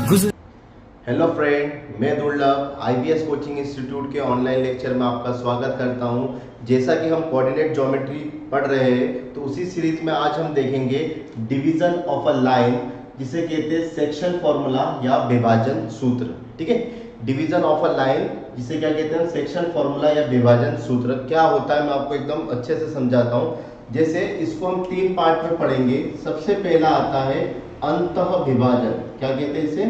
Hello friend, मैं दुर्लभ IBS coaching institute के ऑनलाइन लेक्चर में आपका स्वागत करता हूं। जैसा कि हम कोऑर्डिनेट ज्योमेट्री पढ़ रहे हैं, तो उसी सीरीज में आज हम देखेंगे डिवीजन ऑफ अ लाइन, जिसे कहते हैं सेक्शन फॉर्मूला या विभाजन सूत्र। ठीक है, डिवीजन ऑफ अ लाइन जिसे क्या कहते हैं, सेक्शन फॉर्मूला या विभाजन सूत्र। क्या होता है मैं आपको एकदम अच्छे से समझाता हूँ। जैसे इसको हम तीन पार्ट में पढ़ेंगे। सबसे पहला आता है अंतः विभाजन। क्या कहते हैं इसे?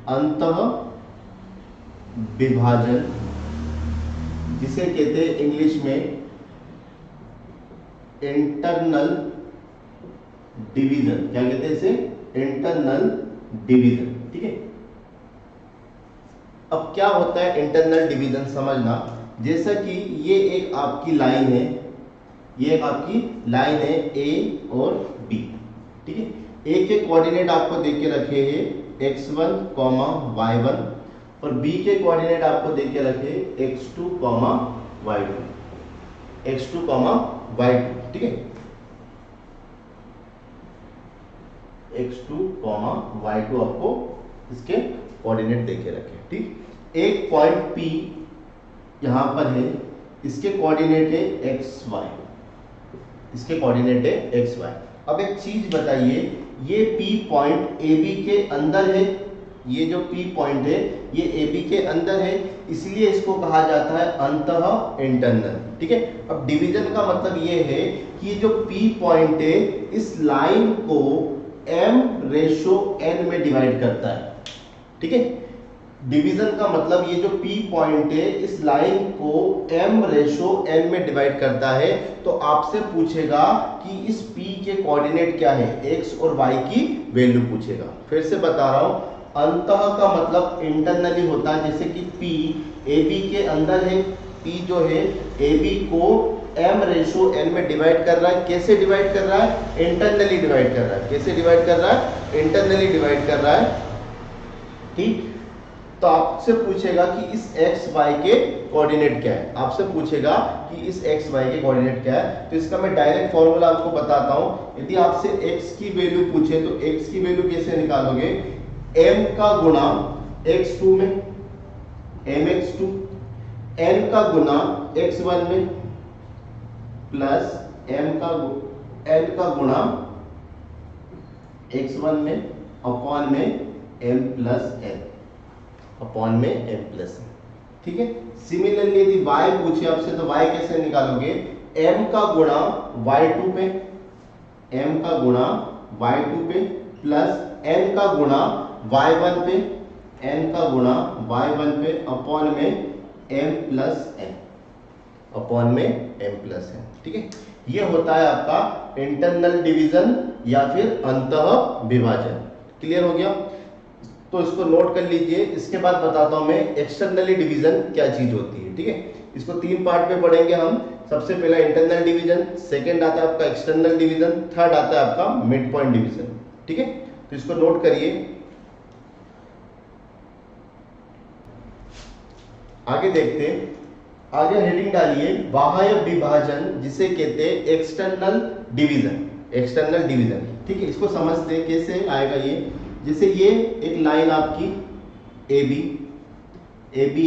अंतः विभाजन, जिसे कहते हैं इंग्लिश में इंटरनल डिवीजन। क्या कहते हैं इसे? Internal division. ठीक है, अब क्या होता है इंटरनल डिवीजन समझना। जैसा कि ये एक आपकी लाइन है, ये एक आपकी लाइन है ए और बी। ठीक है, ए के कोऑर्डिनेट आपको देख के रखे हैं x1, y1 और बी के कोऑर्डिनेट आपको देख के रखे x2, y2, x2, y2। ठीक है, x2, y2 आपको इसके कोऑर्डिनेट देख के रखे। ठीक, एक पॉइंट P यहां पर है, इसके कोऑर्डिनेट है xy, इसके कोऑर्डिनेट है xy। अब एक चीज बताइए, ये P पॉइंट AB के अंदर है, ये जो P पॉइंट है ये AB के अंदर है, इसलिए इसको कहा जाता है अंतः इंटरनल। ठीक है, अब डिवीजन का मतलब ये है कि जो P पॉइंट है इस लाइन को m/n में डिवाइड करता है। ठीक है, डिवीजन का मतलब ये जो P पॉइंट है इस लाइन को m/n में डिवाइड करता है। तो आपसे पूछेगा कि इस P के कोऑर्डिनेट क्या है, x और y की वैल्यू पूछेगा। फिर से बता रहा हूं, अंतः का मतलब इंटरनली होता है। जैसे कि P AB के अंदर है, P जो है AB को m/n में डिवाइड कर रहा है। कैसे डिवाइड कर रहा है? इंटरनली डिवाइड कर रहा है। कैसे डिवाइड कर रहा है? इंटरनली डिवाइड कर रहा है। ठीक, तो आपसे पूछेगा कि इस x y के कोऑर्डिनेट क्या है। आपसे पूछेगा कि इस x y के कोऑर्डिनेट क्या है। तो इसका मैं डायरेक्ट फॉर्मूला आपको बताता हूं। यदि आपसे x की वैल्यू पूछे तो x की वैल्यू कैसे निकालोगे? m का गुना x2 में mx2, n का गुना x1 में प्लस n का गुना x1 में अपॉन में m प्लस n, अपॉन में m प्लस n। ठीक है, सिमिलरली यदि y पूछे आपसे तो y कैसे निकालोगे? m का गुणा y2 पे, m का गुणा y2 पे प्लस n का गुणा y1 पे, n का गुणा y1 पे अपॉन में m प्लस n, अपॉन में m प्लस n। ठीक है, ये होता है आपका इंटरनल डिवीजन या फिर अंतः विभाजन। क्लियर हो गया? तो इसको नोट कर लीजिए। इसके बाद बताता हूं मैं एक्सटर्नली डिवीजन क्या चीज होती है। ठीक है, इसको तीन पार्ट में पढ़ेंगे हम। सबसे पहला इंटरनल डिवीजन, सेकंड आता है आपका एक्सटर्नल डिवीजन, थर्ड आता है आपका मिड पॉइंट डिवीजन। ठीक है, तो इसको नोट करिए। आगे देखते हैं, आगे हेडिंग डालिए बाह्य विभाजन, जिसे कहते हैं एक्सटर्नल डिवीजन। एक्सटर्नल डिवीजन, ठीक है, इसको समझते हैं कैसे आएगा ये। जैसे ये एक लाइन आपकी AB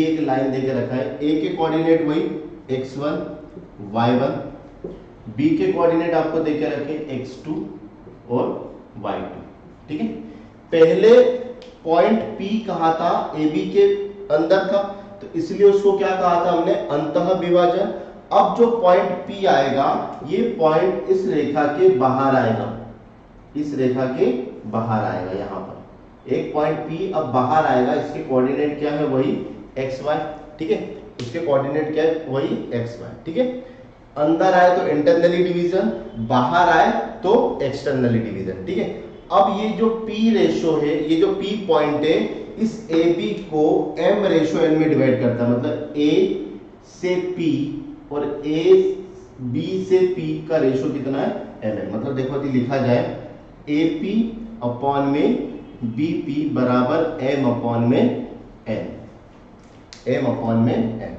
एक लाइन देके रखा है। A के कोऑर्डिनेट वही x1, y1, B के कोऑर्डिनेट आपको देके रखे x2 और y2। ठीक है, पहले पॉइंट P कहा था AB के अंदर था, तो इसलिए उसको क्या कहा था हमने? अंतः विभाजन। अब जो पॉइंट P आएगा, ये पॉइंट इस रेखा के बाहर आएगा, इस रेखा के बाहर आएगा। यहां पर एक पॉइंट P अब बाहर आएगा, इसके कोऑर्डिनेट क्या है? वही xy। ठीक है, उसके कोऑर्डिनेट क्या है? वही xy। ठीक है, अंदर आए तो इंटरनली डिवीजन, बाहर आए तो एक्सटर्नली डिवीजन। ठीक है, अब ये जो P रेशो है, ये जो P पॉइंट है, इस AB को m/n में डिवाइड करता है। मतलब A से P और B से P का रेशो कितना है? m। मतलब देखो यदि लिखा जाए AP अपॉन में BP बराबर m अपॉन में n, m अपॉन में n।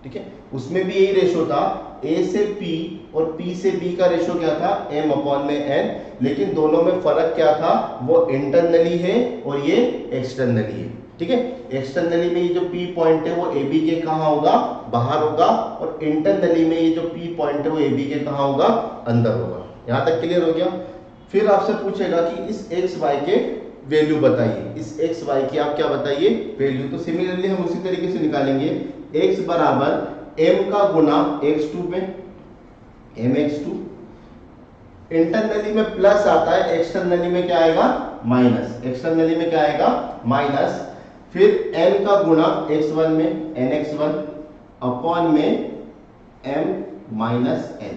ठीक है, उसमें भी यही रेशो था, ए से पी और पी से बी का रेशो क्या था, m अपॉन में n, लेकिन दोनों में फर्क क्या था, वो इंटरनली है और ये एक्सटर्नली है। ठीक है, एक्सटर्नली में ये जो P पॉइंट है वो AB के कहाँ होगा, बाहर होगा, और इंटरनली में ये जो P पॉइंट है वो AB के कहाँ होगा, अंदर होगा। यहां तक क्लियर हो गया। फिर आपसे पूछेगा कि इस x y के वैल्यू बताइए, इस x y की आप क्या बताइए, वैल्यू। तो सिमिलरली हम उसी तरीके से निकालेंगे, x बराबर m का गुना x2 पे, mx2, इंटरनली में प्लस आता है, एक्सटर्नली में क्या आएगा, माइनस, एक्सटर्नली में क्या आएगा, माइनस, फिर n का गुना x1 में nx1 अपॉन में m माइनस n,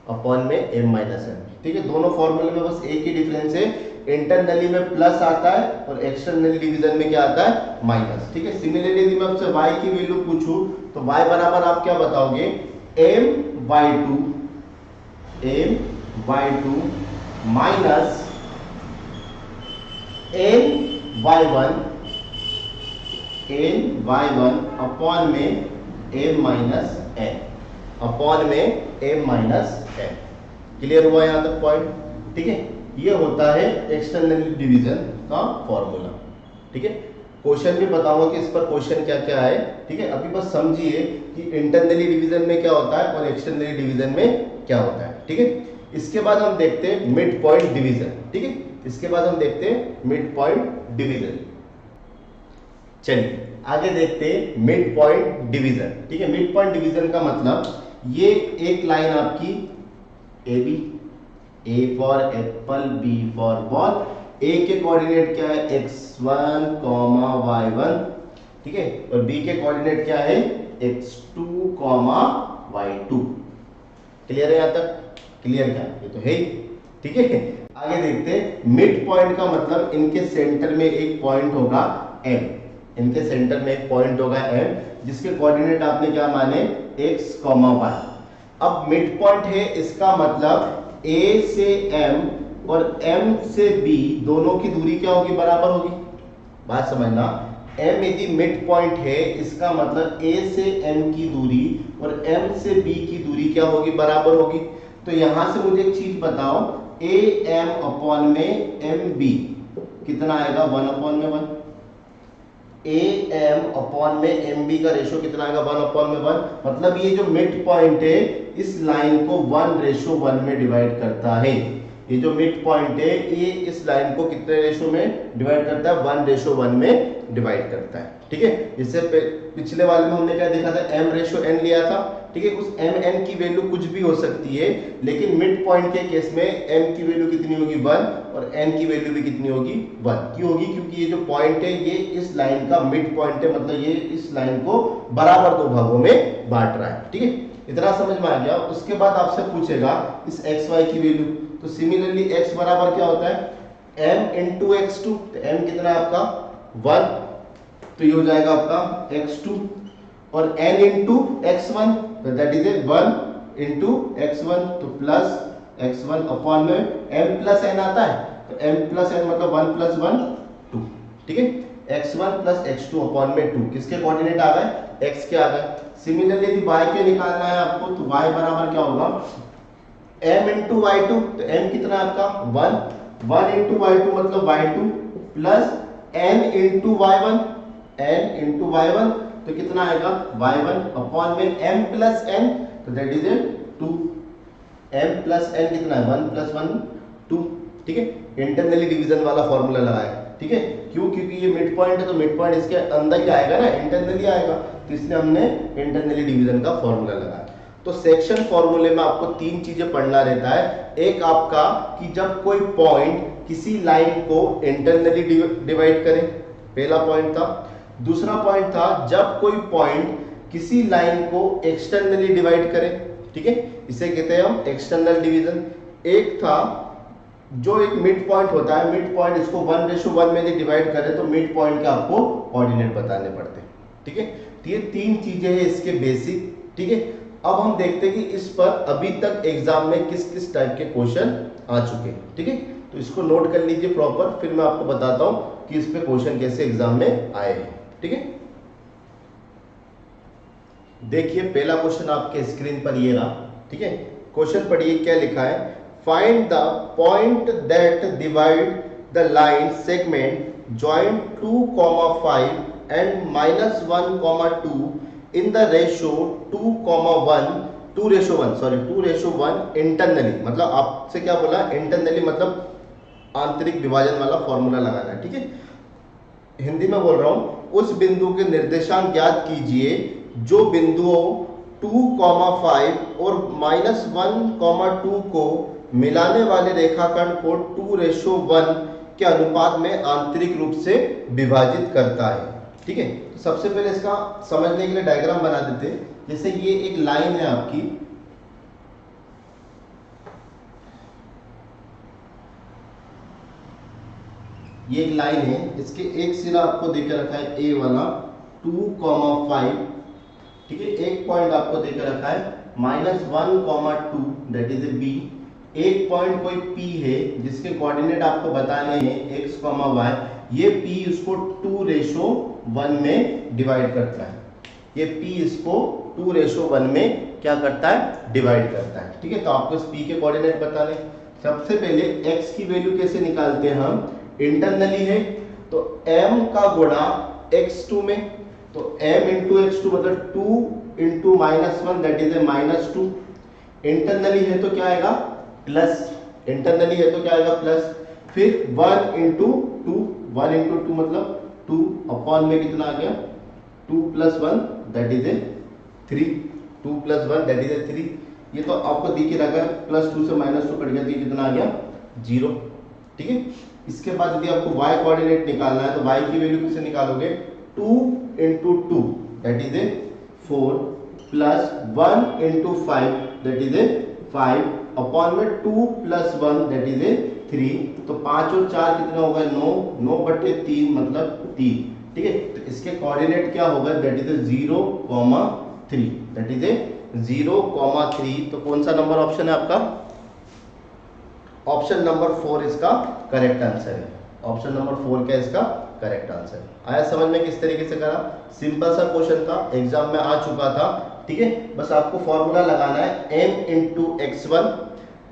अपॉन में m माइनस n। ठीक है, दोनों फॉर्मूले में बस एक ही डिफरेंस है, इंटरनली में प्लस आता है और एक्सटर्नल डिवीजन में क्या आता है, माइनस। ठीक है, सिमिलरली यदि मैं आपसे y की वैल्यू पूछूं तो y बराबर आप क्या बताओगे, m/2 माइनस n/1 अपॉन में m माइनस n, अपॉन में m माइनस n। क्लियर हुआ यहां तक पॉइंट। ठीक है, ये होता है एक्सटर्नल डिवीजन का फॉर्मूला। ठीक है, क्वेश्चन भी बताऊंगा कि इस पर क्वेश्चन क्या क्या है। ठीक है, अभी बस समझिए कि इंटरनली डिवीजन में क्या होता है और एक्सटर्नली डिवीजन में क्या होता है। ठीक है, इसके बाद हम देखते हैं मिड पॉइंट डिवीजन। ठीक है, इसके बाद हम देखते हैं मिड पॉइंट डिवीजन। चलिए आगे देखते हैं मिड पॉइंट डिवीजन। ठीक है, मिड पॉइंट डिवीजन का मतलब ये एक लाइन आपकी A B, A for apple, B for ball, A के कोऑर्डिनेट क्या है, x1, y1, ठीक है, और बी के कोऑर्डिनेट क्या है, x2, y2। क्लियर है यहां तक, क्लियर क्या, ये तो है ही। ठीक है, आगे देखते हैं मिड पॉइंट का मतलब इनके सेंटर में एक पॉइंट होगा m, इनके सेंटर में एक पॉइंट होगा m, जिसके कोऑर्डिनेट आपने क्या माने, x, y। अब मिड पॉइंट है, इसका मतलब A से M और M से B दोनों की दूरी क्या होगी, बराबर होगी। बात समझना, M यदि मिड पॉइंट है, इसका मतलब A से M की दूरी और M से B की दूरी क्या होगी, बराबर होगी। तो यहां से मुझे एक चीज बताओ, AM अपॉन में MB कितना आएगा, 1/1। AM अपॉन में MB का रेशो कितना आएगा, 1/1। मतलब ये जो मिड पॉइंट है इस लाइन को 1:1 में डिवाइड करता है। ये जो मिड पॉइंट है ये इस लाइन को कितने रेशो में डिवाइड करता है, 1:1 में डिवाइड करता है। ठीक है, इससे पिछले वाले में हमने क्या देखा था, m/n लिया था। ठीक है, उस mn की वैल्यू कुछ भी हो सकती है, लेकिन मिड पॉइंट के केस में m की वैल्यू कितनी होगी, 1, और n की वैल्यू भी कितनी होगी, 1। क्यों होगी, क्योंकि ये जो पॉइंट है ये इस लाइन का मिड पॉइंट है, मतलब ये इस लाइन को बराबर दो भागों में बांट रहा है। ठीक है, इतना समझ में आ गया। उसके बाद आपसे पूछेगा इस xy की वैल्यू, तो सिमिलरली x बराबर क्या होता है, m इंटू x2, तो m कितना है आपका, 1, तो ये हो जाएगा आपका x2, और n इंटू x1, तो दैट इज 1 इंटू x1, तो प्लस x1 अपॉन में m प्लस n आता है, तो m प्लस n मतलब 1 प्लस 1 2। ठीक है, x1 प्लस x2 अपॉन में 2, किसके कोऑर्डिनेट आ गए, x के आ गए। सिमिलरली यदि y के निकालना है आपको, तो y बराबर क्या होगा, m इंटू y2, तो m कितना है आपका, 1 इंटू y2 मतलब y2, plus n into y1, n into y1, तो कितना आएगा, y1 अपॉन में m प्लस n, तो that is 2। m plus n कितना है, 1 प्लस 1 2। ठीक है, इंटरनली डिवीजन वाला फॉर्मूला लगाया। ठीक है, क्यों, क्योंकि ये मिड पॉइंट है तो मिड पॉइंट इसके अंदर ही आएगा ना, इंटरनली आएगा, तो इसलिए हमने इंटरनली डिवीजन का फॉर्मूला लगाया। तो सेक्शन फॉर्मूले में आपको तीन चीजें पढ़ना रहता है। एक आपका कि जब कोई पॉइंट किसी लाइन को इंटरनली डिवाइड करे, पहला पॉइंट था। दूसरा पॉइंट था जब कोई पॉइंट किसी लाइन को एक्सटर्नली डिवाइड करे। ठीक है, इसे कहते हैं हम एक्सटर्नल डिवीजन। एक था जो एक मिड पॉइंट होता है, मिड पॉइंट इसको 1:1 में डिवाइड करे तो मिड पॉइंट के आपको कोऑर्डिनेट बताने पड़ते हैं। ठीक है, तो ये तीन चीजें हैं इसके बेसिक। ठीक है, अब हम देखते हैं कि इस पर अभी तक एग्जाम में किस किस टाइप के क्वेश्चन आ चुके हैं। ठीक है, तो इसको नोट कर लीजिए प्रॉपर, फिर मैं आपको बताता हूं कि इस पे क्वेश्चन कैसे एग्जाम में आए हैं। ठीक है, देखिए पहला क्वेश्चन आपके स्क्रीन पर ये रहा, ठीक है। क्वेश्चन पढ़िए क्या लिखा है। Find the point that divide the line segment joint 2,5 and -1,2 in the ratio 2:1 internally. मतलब आपसे क्या बोला, इंटरनली मतलब आंतरिक विभाजन वाला फॉर्मूला लगाना है, ठीक है। हिंदी में बोल रहा हूं, उस बिंदु के निर्देशांक ज्ञात कीजिए जो बिंदुओं 2,5 और -1,2 को मिलाने वाले रेखाखंड को 2:1 के अनुपात में आंतरिक रूप से विभाजित करता है, ठीक है। तो सबसे पहले इसका समझने के लिए डायग्राम बना देते हैं। जैसे ये एक लाइन है आपकी, ये एक लाइन है, इसके एक सिरा आपको देकर रखा है ए वाला 2,5, ठीक है। एक पॉइंट आपको देकर रखा है -1,2 दैट इज ए बी। एक पॉइंट कोई पी है जिसके कोऑर्डिनेट आपको बताने हैं x, y। ये p इसको 2:1 में डिवाइड करता है। ये p इसको 2:1 में क्या करता है, डिवाइड करता है, ठीक है। तो आपको इस p के कोऑर्डिनेट बताने। सबसे पहले x की वैल्यू कैसे निकालते हैं हम, इंटरनली है तो m का गुणा x2 में, तो m इंटू x2 मतलब 2 into -1 that is a -2। Internally है तो क्या आएगा, प्लस। इंटरनली है तो क्या आएगा, प्लस। फिर 1 इंटू 2 मतलब 2 अपॉन में कितना आ गया, 2 + 1 that is a 3। 2 + 1 that is a 3। ये तो आपको दिख ही रहा है, +2 से -2 कट गया तो कितना आ गया, 0, ठीक है। इसके बाद यदि आपको y कोऑर्डिनेट निकालना है तो y की वैल्यू कैसे निकालोगे, 2 into 2 that is a 4 plus 1 into 5 that is a 5 upon में 2 + 1 दैट इज ए 3। तो 5 और 4 कितना होगा, 9। 9/3 मतलब 3, ठीक है। तो इसके कोऑर्डिनेट क्या होगा, that is a 0,3 that is a 0,3। तो कौन सा नंबर ऑप्शन है आपका, ऑप्शन नंबर 4 इसका करेक्ट आंसर है। ऑप्शन नंबर 4 क्या इसका करेक्ट आंसर। आया समझ में किस तरीके से करा, सिंपल सा क्वेश्चन था, एग्जाम में आ चुका था, ठीक है। बस आपको फॉर्मूला लगाना है m इंटू x1,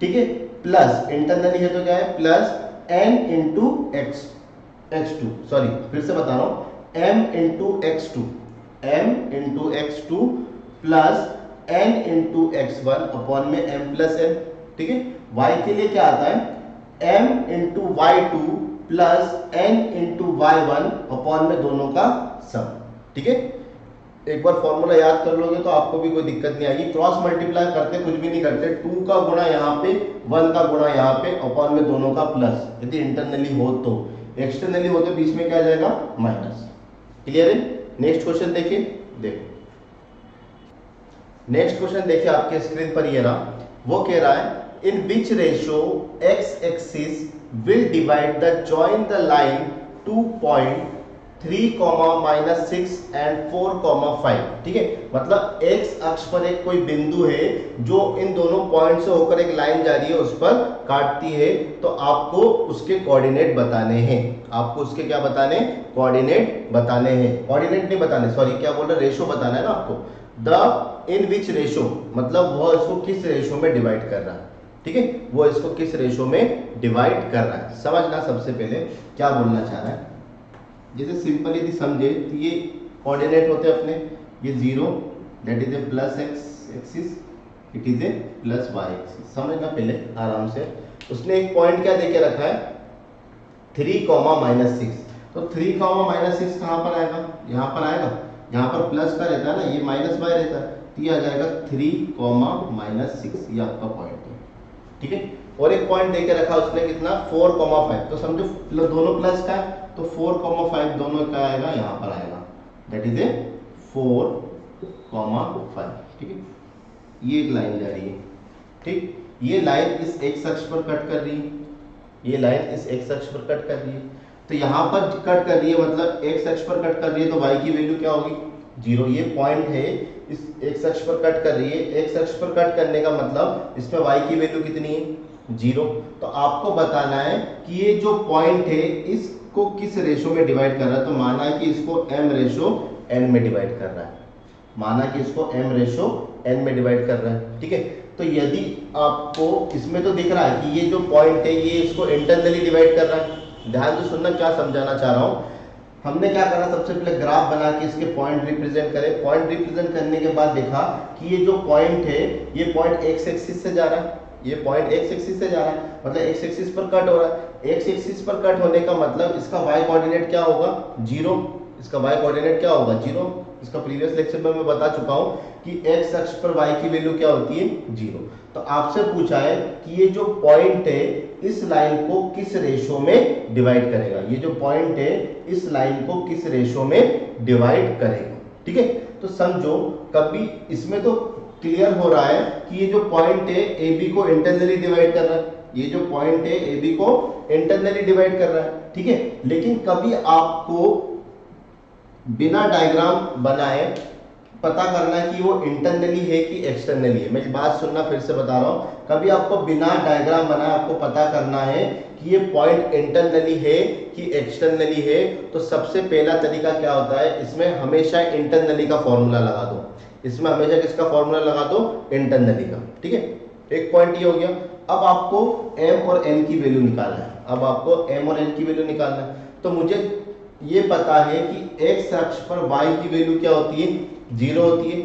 ठीक है, प्लस इंटरनली है तो क्या है, plus n into x2, sorry फिर से बता रहा हूं, m into x2 plus n into x1 upon में m प्लस n, ठीक है। y के लिए क्या आता है, m into y2 plus n into y1 upon में दोनों का सम, ठीक है। एक बार फॉर्मूला याद कर लोगे तो आपको भी कोई दिक्कत नहीं आएगी। क्रॉस मल्टीप्लाई करते कुछ भी नहीं करते, 2 का गुणा यहाँ पे, 1 का गुणा यहाँ पे, अपॉन में दोनों का प्लस, यदि इंटरनली हो तो। एक्सटर्नली हो तो बीच में क्या आ जाएगा, माइनस। क्लियर है। नेक्स्ट क्वेश्चन देखिए, देखो नेक्स्ट क्वेश्चन देखिए आपके स्क्रीन पर ये रहा। वो कह रहा है, in which ratio x axis will divide the join the line 2.3, -6 and 4,5, ठीक है। मतलब x अक्ष पर एक कोई बिंदु है जो इन दोनों पॉइंट से होकर एक लाइन जा रही है, उस पर काटती है, तो आपको उसके कोऑर्डिनेट बताने हैं। आपको उसके क्या बताने, कोऑर्डिनेट बताने हैं। कोऑर्डिनेट नहीं बताने, सॉरी क्या बोल रहे, रेशो बताना है ना आपको। द इन विच रेशो मतलब वह इसको किस रेशो में डिवाइड कर रहा है, ठीक है, वो इसको किस रेशो में डिवाइड कर रहा है। समझना सबसे पहले क्या बोलना चाह रहा है। जैसे सिंपल यदि समझे तो ये कोऑर्डिनेट होते हैं अपने, ये 0 that is a plus x axis, it is a plus y axis. समझना पहले आराम से। उसने एक पॉइंट क्या देके रखा है, 3, -6। तो 3, -6 कहां पर आएगा, यहां पर आएगा। यहाँ पर प्लस का रहता है ना, ये -y रहता है, तो ये आ जाएगा 3, -6, ये आपका पॉइंट है, ठीक है। और एक पॉइंट देके रखा उसने कितना, 4,5। तो समझो दोनों प्लस का है, तो 4,5 दोनों का आएगा, यहाँ पर आएगा, दैट इज ए 4,5, ठीक है। ये एक लाइन जा रही है, ठीक। ये लाइन इस x अक्ष पर कट कर रही है, ये लाइन इस x अक्ष पर कट कर रही है। तो यहाँ पर कट कर रही है मतलब x अक्ष पर कट कर रही है, तो y की वैल्यू क्या होगी, 0। ये पॉइंट है इस x अक्ष पर कट कर रही है, x अक्ष पर कट करने का मतलब इसमें y की वैल्यू कितनी है, 0। तो आपको बताना है कि ये जो पॉइंट है इसको किस रेशो में डिवाइड कर रहा है। तो माना है कि इसको m/n में डिवाइड कर रहा है। माना कि इसको m रेशो n में डिवाइड कर रहा है, ठीक है। तो यदि आपको इसमें तो दिख रहा है कि ये जो पॉइंट है ये इसको इंटरनली डिवाइड कर रहा है, ध्यान से सुनना क्या समझाना चाह रहा हूं। हमने क्या करा, सबसे पहले ग्राफ बना के इसके पॉइंट रिप्रेजेंट करें। पॉइंट रिप्रेजेंट करने के बाद देखा कि ये जो पॉइंट है ये पॉइंट एक्स एक्सिस से जा रहा है, ये पॉइंट एक्स एक्सिस से जा रहा है, मतलब एक्स एक्सिस पर कट हो रहा है। एक्स एक्सिस पर कट होने का मतलब इसका वाई कोऑर्डिनेट क्या होगा, 0। इसका वाई कोऑर्डिनेट क्या होगा, 0। इसका प्रीवियस लेक्चर में मैं बता चुका हूं कि एक्स अक्ष पर वाई की वैल्यू क्या होती है, 0। तो आपसे पूछा है कि ये जो पॉइंट है इस लाइन को किस रेशो में डिवाइड करेगा, ये जो पॉइंट है इस लाइन को किस रेशो में डिवाइड करेगा, ठीक है। तो समझो कभी इसमें तो क्लियर हो रहा है कि ये जो पॉइंट है ए बी को इंटरनली डिवाइड कर रहा है, ये जो पॉइंट है ए बी को इंटरनली डिवाइड कर रहा है, ठीक है। लेकिन कभी आपको बिना डायग्राम बनाए पता करना है कि वो इंटरनली है कि एक्सटर्नली है। मेरी बात सुनना, फिर से बता रहा हूं, कभी आपको बिना डायग्राम बनाए आपको पता करना है कि ये पॉइंट इंटरनली है कि एक्सटर्नली है, तो सबसे पहला तरीका क्या होता है, इसमें हमेशा इंटरनली का फॉर्मूला लगा दो। इसमें हमेशा किसका फॉर्मूला लगा दो, इंटरनली का, ठीक है। एक पॉइंट ये हो गया। अब आपको m और n की वैल्यू निकालना है, अब आपको m और n की वैल्यू निकालना है। तो मुझे ये पता है कि x अक्ष पर y की वैल्यू क्या होती है, 0 होती है।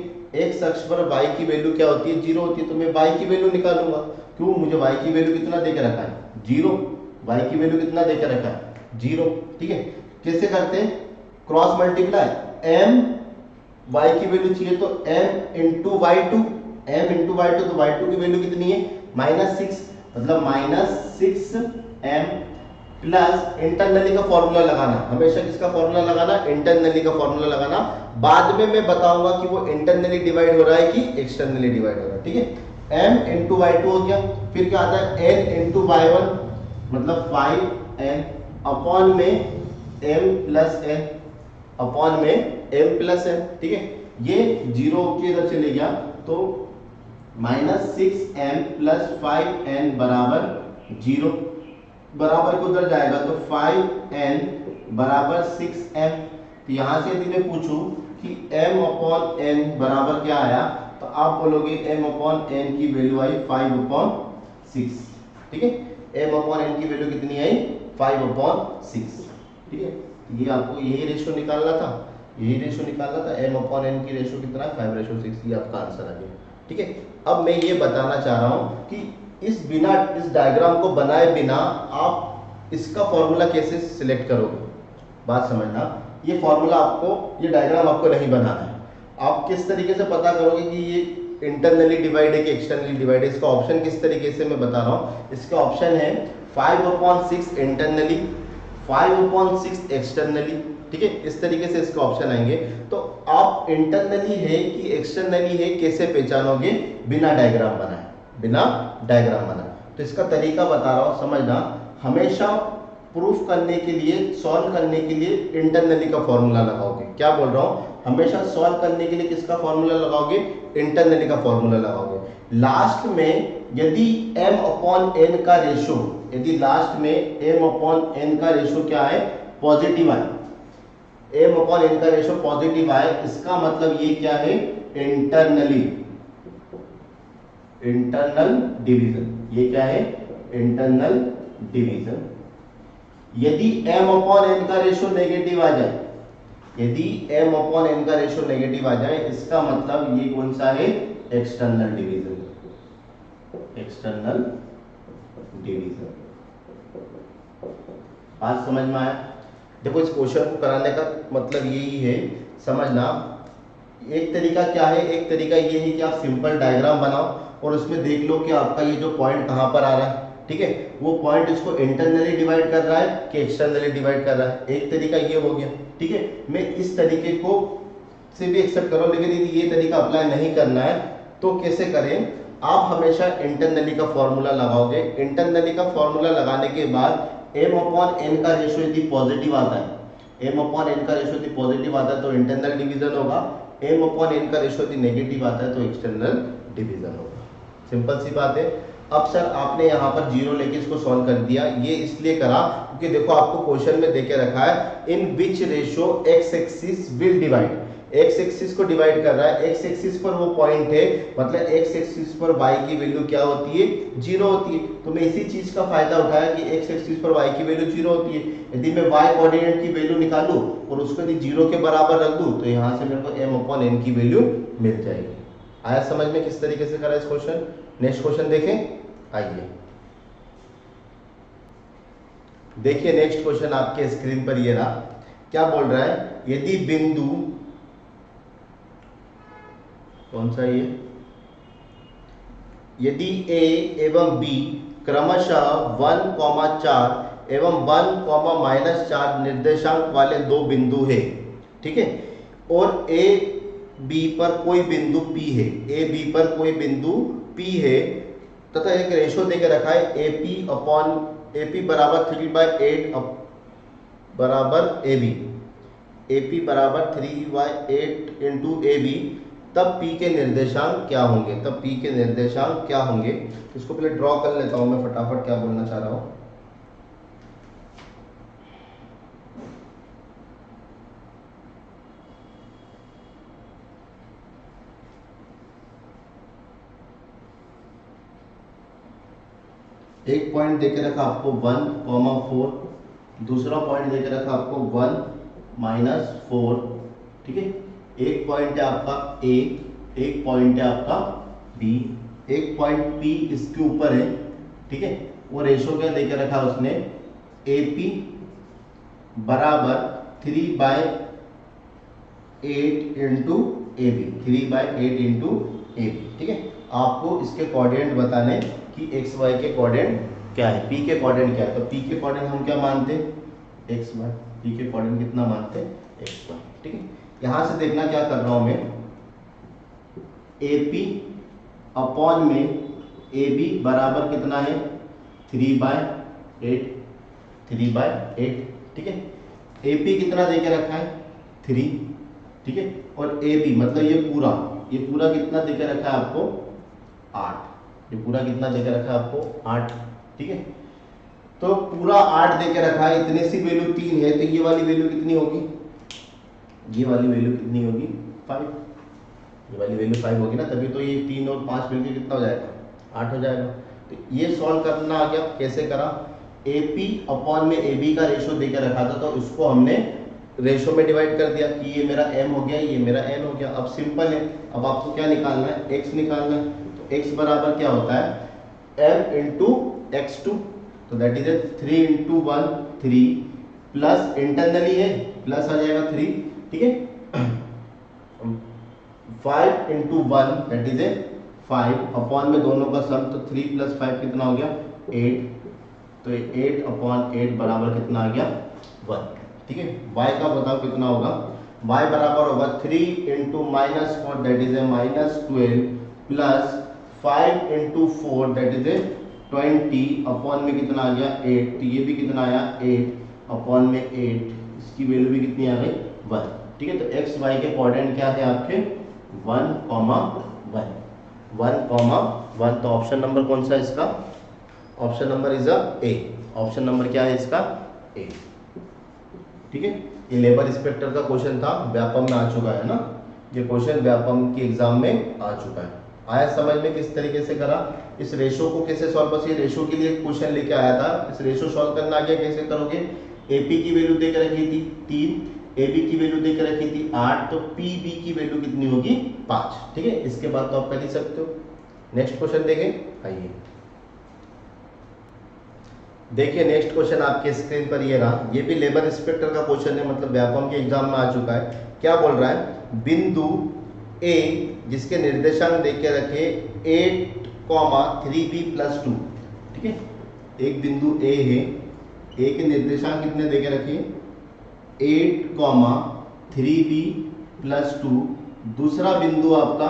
x अक्ष पर y की वैल्यू क्या होती है, 0 होती है। तो मैं y की वैल्यू निकालूंगा, क्यों, मुझे y की वैल्यू कितना देके रखा है, 0। y की वैल्यू कितना देके रखा है, 0, ठीक है। कैसे करते हैं, क्रॉस मल्टीप्लाई, m y की वैल्यू चाहिए तो m into y2, m into y2, तो y2 की वैल्यू कितनी है, -6, मतलब -6m प्लस इंटरनली का फॉर्मूला लगाना, हमेशा किसका फॉर्मूला लगाना, इंटरनली का फॉर्मूला लगाना। बाद में मैं बताऊंगा कि वो इंटरनली डिवाइड हो रहा है कि एक्सटर्नली डिवाइड हो रहा है, ठीक है। m इंटू y2 हो गया, फिर क्या आता है n इंटू y1, मतलब 5n अपॉन में m प्लस n, अपॉन में m प्लस n, ठीक है। ये 0 के इधर चले गया तो -6m प्लस 5n बराबर 0, बराबर को उधर जाएगा तो 5n बराबर 6m। तो यहां से यदि मैं पूछूं कि m अपॉन n बराबर क्या आया, तो आप बोलोगे m अपॉन n की वैल्यू आई 5/6, ठीक है। m अपॉन n की वैल्यू कितनी आई, 5/6, ठीक है। ये आपको यही रेशो निकालना था, यही रेशो निकालना था। m अपॉन n की रेशो कितना है, 5/6, ये आपका आंसर आ गया, ठीक है। अब मैं ये बताना चाह रहा हूं कि इस डायग्राम को बनाए बिना आप इसका फॉर्मूला कैसे सिलेक्ट करोगे, बात समझना। ये फॉर्मूला आपको, ये डायग्राम आपको नहीं बनाना है। आप किस तरीके से पता करोगे कि ये इंटरनली डिवाइड है कि एक्सटर्नली डिवाइड है, इसका ऑप्शन किस तरीके से मैं बता रहा हूं। इसका ऑप्शन है 5/6 इंटरनली, 5/6 एक्सटर्नली, ठीक है। इस तरीके से इसका ऑप्शन आएंगे। तो आप इंटरनली है कि एक्सटर्नली है कैसे पहचानोगे, बिना डायग्राम बनाए, बिना डायग्राम बनाए। तो इसका तरीका बता रहा हूं, समझना। हमेशा प्रूफ करने के लिए, सॉल्व करने के लिए इंटरनली का फॉर्मूला लगाओगे। क्या बोल रहा हूं, हमेशा सॉल्व करने के लिए किसका फॉर्मूला लगाओगे, इंटरनली का फॉर्मूला लगाओगे। लास्ट में यदि m अपॉन n का रेशो, यदि लास्ट में m अपॉन n का रेशो क्या है, पॉजिटिव आए, m अपॉन n का रेशो पॉजिटिव आए, इसका मतलब ये क्या है, इंटरनली, इंटरनल डिवीजन। ये क्या है, इंटरनल डिवीजन। यदि m अपॉन n का रेशो नेगेटिव आ जाए, यदि m अपॉन n का रेशो नेगेटिव आ जाए, इसका मतलब ये कौन सा है, एक्सटर्नल डिवीजन, एक्सटर्नल डिवीजन। बात समझ में आया। देखो इस क्वेश्चन को कराने का मतलब यही है, समझना। एक तरीका क्या है, एक तरीका ये है कि आप सिंपल डायग्राम बनाओ और उसमें देख लो कि आपका ये जो पॉइंट कहां पर आ रहा है, ठीक है। वो पॉइंट इसको इंटरनली डिवाइड कर रहा है कि एक्सटर्नली डिवाइड कर रहा है। एक तरीका ये हो गया, ठीक है। मैं इस तरीके को से भी एक्सेप्ट करो, लेकिन यदि ये तरीका अप्लाई नहीं करना है तो कैसे करें, आप हमेशा इंटरनली का फॉर्मूला लगाओगे। इंटरनली का फॉर्मूला लगाने के बाद m अपॉन n का रेशो यदि पॉजिटिव आता है, m अपॉन n का रेशो यदि पॉजिटिव आता है तो इंटरनल डिवीजन होगा, m अपॉन n का रेशो यदि नेगेटिव आता है तो एक्सटर्नल डिवीजन होगा। सिंपल सी बात है। अब सर आपने यहाँ पर 0 लेके इसको सॉल्व कर दिया, ये इसलिए करा क्योंकि देखो आपको क्वेश्चन में देके रखा है in which ratio x axis will divide, X axis को डिवाइड कर रहा है, एक्स एक्सिस पर वो पॉइंट है, मतलब एक्स एक्सिस पर y की वैल्यू क्या होती है, 0 होती है। तो मैं इसी चीज का फायदा उठाया कि एक्स एक्सिस पर y की वैल्यू 0 होती है। यदि मैं y कोऑर्डिनेट की वैल्यू निकालूं और उसको यदि 0 के बराबर रख दूं तो यहां से मेरे को m/n की वैल्यू मिल जाएगी। आया समझ में किस तरीके से करा इस क्वेश्चन। नेक्स्ट क्वेश्चन देखें, आइए देखिए नेक्स्ट क्वेश्चन आपके स्क्रीन पर ये रहा। क्या बोल रहा है, यदि बिंदु कौन सा ये, यदि a एवं b क्रमशः 1,4 एवं 1,-4 निर्देशांक वाले दो बिंदु है, ठीक है, और a b पर कोई बिंदु p है, a b पर कोई बिंदु p है, तथा एक रेशो देकर रखा है AP बराबर 3/8 बराबर AB, AP बराबर 3/8 इंटू AB, तब P के निर्देशांक क्या होंगे, तब P के निर्देशांक क्या होंगे। इसको पहले ड्रॉ कर लेता हूं मैं फटाफट, क्या बोलना चाह रहा हूं। एक पॉइंट देके रखा आपको 1,4, दूसरा पॉइंट देके रखा आपको 1-4, ठीक है। एक पॉइंट है आपका A, एक पॉइंट है आपका B, एक पॉइंट P इसके ऊपर है, ठीक है। वो रेशो क्या देके रखा उसने, AP बराबर 3/8 इंटू AB, 3/8 इंटू AB, ठीक है। आपको इसके कोऑर्डिनेट बताने कि एक्स वाई के कोऑर्डिनेट क्या है, P के कोऑर्डिनेट क्या है। तो P के कोऑर्डिनेट हम क्या मानते हैं, एक्स वाई। P के कोऑर्डिनेट कितना मानते हैं, एक्स वाई, ठीक है। यहां से देखना क्या कर रहा हूं मैं, AP अपॉन में AB बराबर कितना है, 3/8, 3/8, ठीक है। AP कितना देके रखा है, 3, ठीक है, और AB मतलब ये पूरा कितना देके रखा है आपको, 8, ये पूरा कितना देके रखा है आपको, 8, ठीक है। तो पूरा 8 देके रखा है, इतने सी वैल्यू 3 है, तो ये वाली वैल्यू कितनी होगी, ये वाली वैल्यू कितनी होगी, 5, ये वाली वैल्यू 5 होगी ना, तभी तो ये 3 और 5 मिलकर कितना हो जाएगा, 8 हो जाएगा। तो ये सॉल्व करना आ गया, कैसे करा, AP अपॉन में AB का रेशो देकर रखा था, तो उसको हमने रेशो में डिवाइड कर दिया कि ये मेरा m हो गया, ये मेरा n हो गया। अब सिंपल है, अब आपको क्या निकालना है, x निकालना है। तो x बराबर क्या होता है, m इंटू x2, तो that is 3 into 1 3, plus internally है प्लस आ जाएगा 3, ठीक है। 5 इंटू 1 दैट इज 5, अपॉन में दोनों का सम, तो 3 + 5 कितना हो गया, 8, तो 8 अपॉन 8 बराबर कितना आ गया, 1, ठीक है। y का बताओ कितना होगा, y बराबर होगा 3 into -4 that is -12, plus 5 into 4 that is 20, upon में कितना आ गया 8, तो ये भी कितना आया 8, अपॉन में 8, इसकी वैल्यू भी कितनी आ गई, 1, ठीक है। तो x y के कोऑर्डिनेट क्या है आपके, 1,1, 1,1, तो ऑप्शन नंबर कौन सा है इसका, option number is a, option number क्या है इसका, ए, ठीक है। ये लेबर इंस्पेक्टर का क्वेश्चन था, व्यापम में आ चुका है ना, ये क्वेश्चन व्यापम की एग्जाम में आ चुका है। आया समझ में किस तरीके से करा, इस रेशो को कैसे सॉल्व, बस ये रेशो के लिए क्वेश्चन लेके आया था, इस रेशो सॉल्व करना आ गया, कैसे करोगे, AP की वैल्यू देकर रखी थी 3, AB की वैल्यू देकर रखी थी 8, तो PB की वैल्यू कितनी होगी, 5, ठीक है। इसके बाद तो आप कर ही सकते हो। नेक्स्ट क्वेश्चन देखें, आइए देखिए नेक्स्ट क्वेश्चन आपके स्क्रीन पर ये रहा, ये भी लेबर इंस्पेक्टर का क्वेश्चन है, मतलब व्यापम के एग्जाम में आ चुका है। क्या बोल रहा है, बिंदु A जिसके निर्देशांक देख के रखे 8,3B + 2, ठीक है। एक बिंदु A है, A के निर्देशांक कितने देके रखे, 8,3B + 2, दूसरा बिंदु आपका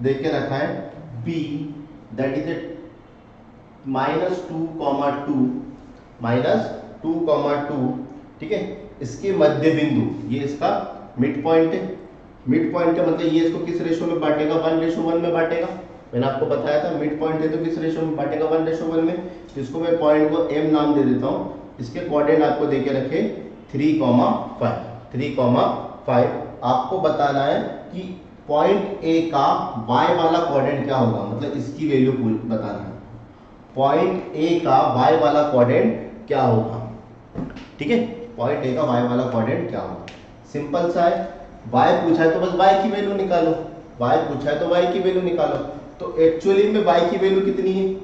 देके रखा है B दैट इज -2,2, ठीक है। इसके मध्य बिंदु, ये इसका मिड पॉइंट है, मिड पॉइंट है मतलब ये इसको किस रेशो में बांटेगा, 1:1 में बांटेगा। मैंने आपको बताया था मिड पॉइंट है तो किस रेशो में बांटेगा, 1:1 में। तो इसको मैं पॉइंट को m नाम दे देता हूँ। इसके कोऑर्डिनेट आपको देके रखे 3,5, आपको बताना है कि पॉइंट ए का y वाला क्वाड्रेंट क्या होगा, मतलब इसकी वैल्यू बताना है। पॉइंट ए का y वाला क्वाड्रेंट क्या होगा, ठीक है, पॉइंट ए का y वाला क्वाड्रेंट क्या होगा। सिंपल सा है, y पूछा है तो बस y की वैल्यू निकालो, y पूछा है तो y की वैल्यू निकालो। तो एक्चुअली में y की वैल्यू कितनी है,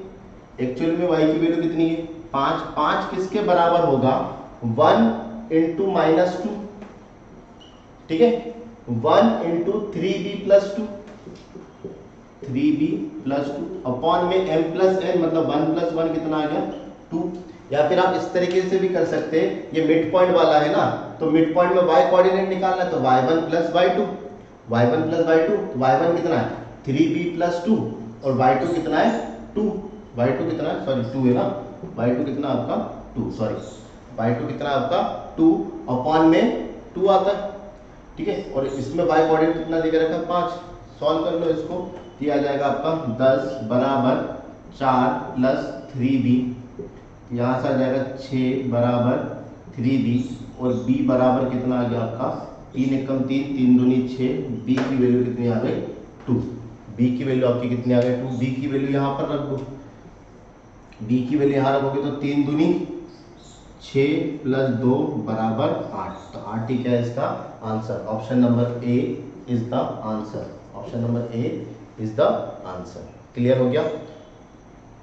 एक्चुअली में y की वैल्यू कितनी है 5। 5 किसके बराबर होगा 1 इंटू -2, ठीक है, 1 into 3b plus 2, 3b plus 2 upon में m प्लस n, मतलब 1 प्लस 1 कितना आ गया 2। या फिर आप इस तरीके से भी कर सकते हैं, ये मिड पॉइंट वाला है ना, तो मिड पॉइंट में y कोऑर्डिनेट निकालना है तो y1 plus y2, y1 plus y2, तो y1 कितना है 3b प्लस 2 और y2 कितना है 2, y2 कितना है, सॉरी 2 है ना, y2 कितना आपका 2, सॉरी y2 कितना आपका 2 अपॉन में 2 आता है, ठीक है। और इसमें y कोऑर्डिनेट कितना देके रखा है 5, सॉल्व कर लो इसको, दिया जाएगा आपका 10 बराबर 4 प्लस 3b, यहाँ से आ जाएगा 6 बराबर 3b और b बराबर कितना आ गया आपका 3 एकम 3, 3 दूनी 6, b की वैल्यू कितनी आ गई 2, b की वैल्यू आपकी कितनी आ गई 2, b की वैल्यू यहाँ पर रख दो, b की वैल्यू यहाँ रखोगे तो 3 दूनी 6 प्लस 2 बराबर 8, तो 8 ही क्या है इसका answer. Option number A is the answer, option number A is the answer. Clear हो गया,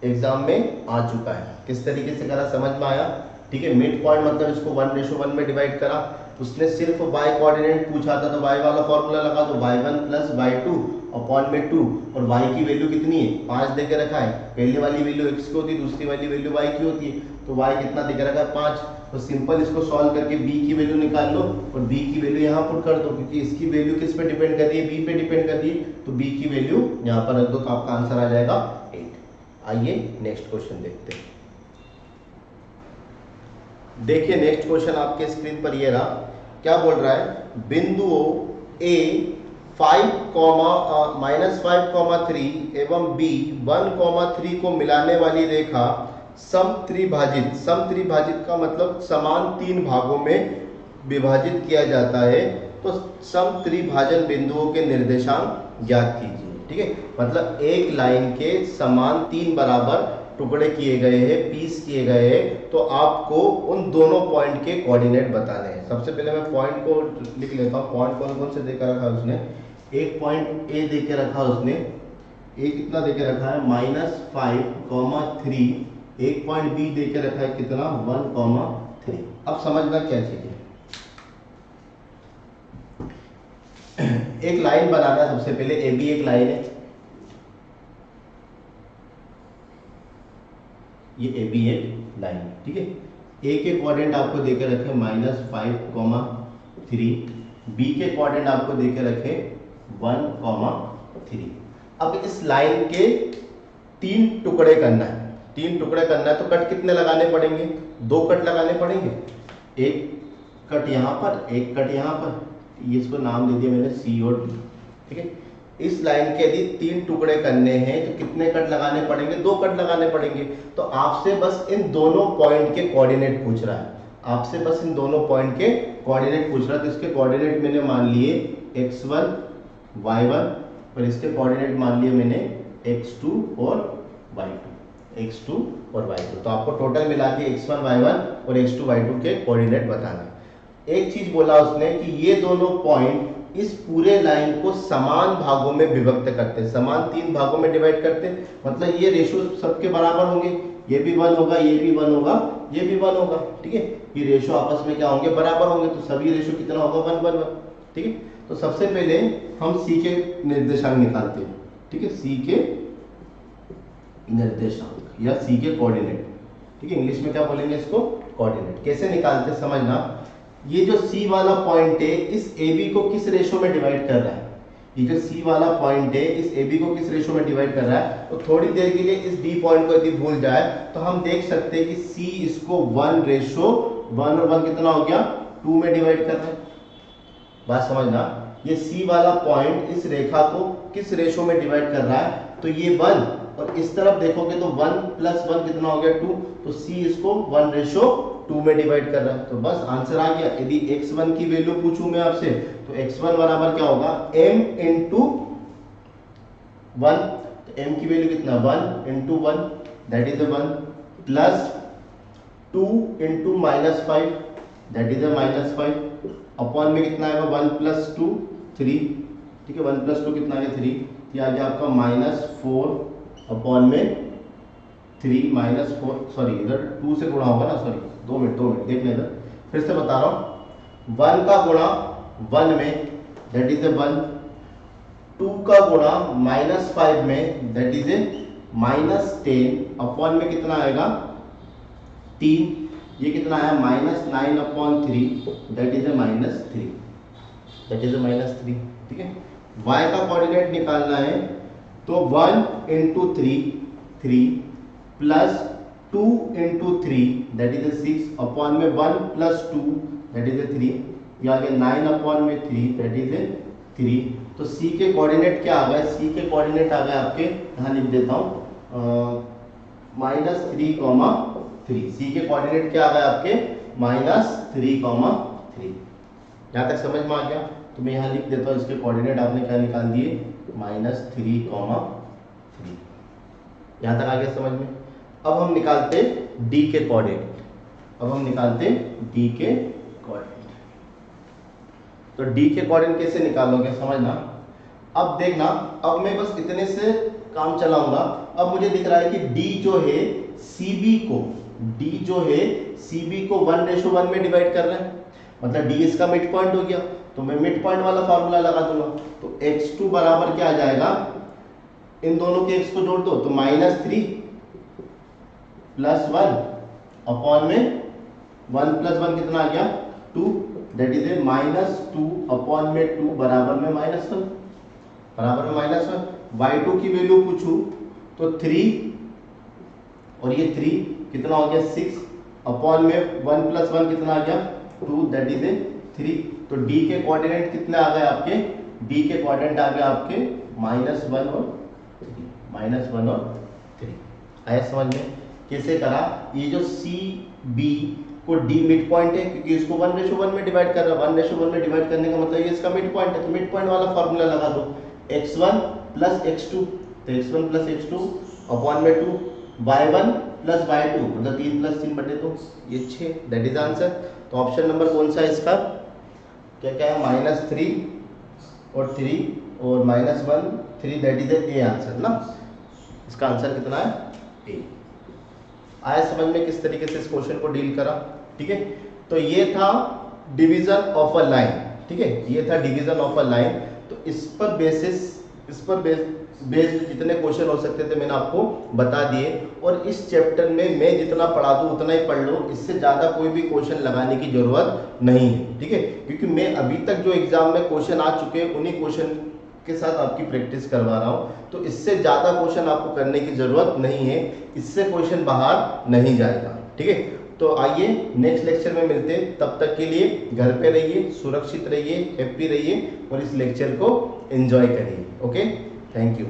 एग्जाम में आ चुका है, किस तरीके से करा समझ में आया, ठीक है। मिड पॉइंट मतलब इसको 1:1 में डिवाइड करा, उसने सिर्फ y कोऑर्डिनेट पूछा था तो y वाला फॉर्मूला लगा दो, y1 प्लस y2 अपॉन में 2 और y की वैल्यू कितनी है 5 देके रखा है, पहले वाली वैल्यू x की होती है, दूसरी वाली वैल्यू y की होती है, तो y कितना देके रखा है 5। तो सिंपल इसको सॉल्व करके b की वैल्यू निकाल लो और b की वैल्यू यहाँ पुट कर दो, क्योंकि इसकी वैल्यू किस पे डिपेंड कर रही है b पे डिपेंड कर रही है, तो b की वैल्यू यहाँ पर रख दो तो आपका आंसर आ जाएगा 8। आइए नेक्स्ट क्वेश्चन देखते हैं। देखिए नेक्स्ट क्वेश्चन आपके स्क्रीन पर ये रहा, क्या बोल रहा है, बिंदुओं a 5, -5,3 एवं b 1,3 को मिलाने वाली रेखा समत्रिभाजित, समत्रिभाजित का मतलब समान 3 भागों में विभाजित किया जाता है, तो समत्रिभाजन बिंदुओं के निर्देशांक ज्ञात कीजिए, ठीक है। मतलब एक लाइन के समान 3 बराबर टुकड़े किए गए हैं, पीस किए गए हैं, तो आपको उन दोनों पॉइंट के कोऑर्डिनेट बताने हैं। सबसे पहले मैं पॉइंट को लिख लेता हूँ, पॉइंट कौन कौन से देकर रखा है उसने, एक पॉइंट ए देके रखा उसने, ए कितना देके रखा है -5,3, एक पॉइंट बी देके रखा है कितना 1,3। अब समझना क्या चाहिए, एक लाइन बनाना है, सबसे पहले ए बी एक लाइन है, ये ए बी एक लाइन, ठीक है। ए के कोऑर्डिनेट आपको देके रखे -5,3, बी के कोऑर्डिनेट आपको देके रखे 1,3। अब इस लाइन के 3 टुकड़े करना है, 3 टुकड़े करना है, तो कट कितने लगाने पड़ेंगे 2 कट लगाने पड़ेंगे, एक कट यहाँ पर, एक कट यहाँ पर, इसको नाम दे दिया मैंने सी और डी, ठीक है। इस लाइन के यदि 3 टुकड़े करने हैं तो कितने कट लगाने पड़ेंगे 2 कट लगाने पड़ेंगे। तो आपसे बस इन दोनों पॉइंट के कोऑर्डिनेट पूछ रहा है, आपसे बस इन दोनों पॉइंट के कोऑर्डिनेट पूछ रहा है। तो इसके कोऑर्डिनेट मैंने मान लिए x1 y1 और इसके कोऑर्डिनेट मान लिए मैंने x2 और y2, x2 और y2। तो आपको टोटल मिला के x1 y1 और x2 y2 के कोऑर्डिनेट बताना है। एक चीज बोला उसने कि ये दोनों पॉइंट इस पूरे लाइन को समान भागों में विभक्त करते हैं, समान 3 भागों में डिवाइड करते हैं, मतलब ये रेशो सबके बराबर होंगे, ये भी 1 होगा, ये भी 1 होगा, ये भी 1 होगा, ठीक है। ये रेशो आपस में क्या होंगे बराबर होंगे, तो सभी रेशो कितना होगा 1 1 1, ठीक है। तो सबसे पहले हम सी के निर्देशांक निकालते हैं, ठीक है, सी के निर्देशांक या सी के कोऑर्डिनेट, ठीक है। इंग्लिश में क्या बोलेंगे इसको कोऑर्डिनेट। कैसे निकालते समझना, ये जो C वाला पॉइंट है इस AB को किस रेशो में डिवाइड कर रहा है, ये जो C वाला पॉइंट है इस AB को किस रेशो में डिवाइड कर रहा है। तो थोड़ी देर के लिए इस D पॉइंट को यदि भूल जाए तो हम देख सकते हैं कि C इसको 1:1 और 1 कितना हो गया 2 में डिवाइड कर रहा है। बात समझना, ये C वाला पॉइंट इस रेखा को किस रेशो में डिवाइड कर रहा है, तो ये 1 और इस तरफ देखोगे तो 1 + 1 कितना हो गया 2, तो C इसको 1:2 में डिवाइड कर रहा है। तो बस आंसर आ गया। यदि x1 की वैल्यू पूछूं मैं आपसे तो x1 बराबर क्या होगा m × 1, तो m की वैल्यू कितना 1 × 1 that is 1 plus 2 × -5 that is -5 upon में कितना आएगा 1 + 2 3, ठीक है 1 + 2 कितना आ गया 3, ये आ गया आपका -4 अपॉन में 3 -4 सॉरी इधर 2 से गुणा होगा ना, सॉरी 2 मिनट देखने इधर फिर से बता रहा हूँ। 1 का गुणा 1 में दैट इज 1, 2 का गुणा -5 में दैट इज -10 अपॉन में कितना आएगा 3, ये कितना आया -9/3 दैट इज -3, ठीक है। y का कोऑर्डिनेट निकालना है तो 1 × 3 प्लस 2 × 3 दैट इज 6 अपॉन में 1 + 2 दैट इज 3, ये आ गया 9/3 दैट इज 3। तो c के कोऑर्डिनेट क्या आ गए, c के कोऑर्डिनेट आ गए आपके, यहाँ लिख देता हूँ -3,3। c के कोऑर्डिनेट क्या आ गए आपके -3,3। यहाँ तक समझ में आ गया? तो मैं यहाँ लिख देता हूँ इसके कोऑर्डिनेट आपने क्या निकाल दिए -3,3। यहाँ तक आ गया समझ में? अब हम निकालते d के कोऑर्डिनेट, तो d के कोऑर्डिनेट कैसे निकालोगे समझना। अब देखना, अब मैं बस इतने से काम चलाऊंगा। अब मुझे दिख रहा है कि d जो है CB को 1:1 में डिवाइड कर रहे हैं, मतलब d इसका मिड पॉइंट हो गया, तो मैं मिड पॉइंट वाला फार्मूला लगा दूंगा। तो x2 बराबर क्या आ जाएगा, इन दोनों के x को जोड़ दो तो -3 + 1 अपॉन में 1 + 1 कितना आ गया 2 दैट इज -2 अपॉन में 2 बराबर में -1 y2 की वैल्यू पूछूं तो 3 और ये 3 कितना हो गया 6 अपॉन में 1 + 1 कितना आ गया 2 दैट इज 3। तो d के कोऑर्डिनेट कितने आ गए आपके, d के कोऑर्डिनेट आ गए आपके -1 और 3। आया समझ में कैसे करा? ये जो CB को d मिड पॉइंट है क्योंकि इसको 1:1 में डिवाइड कर रहा है, 1:1 में डिवाइड करने का मतलब ये इसका मिड पॉइंट है, तो मिड पॉइंट वाला फार्मूला लगा दो x1 + x2, तो x1 + x2 अपॉन में 2 y1 + y2 मतलब 3 + 3/2 ये 6 दैट इज आंसर। तो ऑप्शन नंबर कौन सा है इसका, क्या क्या है -3 और 3 और -1 3 दैट इज ए आंसर ना। इसका आंसर कितना है ए। आया समझ में किस तरीके से इस क्वेश्चन को डील करा? ठीक है, तो ये था डिवीजन ऑफ अ लाइन, ठीक है, ये था डिवीजन ऑफ अ लाइन। तो इस पर बेस्ड जितने क्वेश्चन हो सकते थे मैंने आपको बता दिए, और इस चैप्टर में मैं जितना पढ़ा दूं उतना ही पढ़ लो, इससे ज़्यादा कोई भी क्वेश्चन लगाने की जरूरत नहीं है, ठीक है, क्योंकि मैं अभी तक जो एग्जाम में क्वेश्चन आ चुके हैं उन्हीं क्वेश्चन के साथ आपकी प्रैक्टिस करवा रहा हूं। तो इससे ज़्यादा क्वेश्चन आपको करने की जरूरत नहीं है, इससे क्वेश्चन बाहर नहीं जाएगा, ठीक है। तो आइए नेक्स्ट लेक्चर में मिलते हैं, तब तक के लिए घर पे रहिए, सुरक्षित रहिए, हैप्पी रहिए और इस लेक्चर को एंजॉय करिए। Okay, thank you.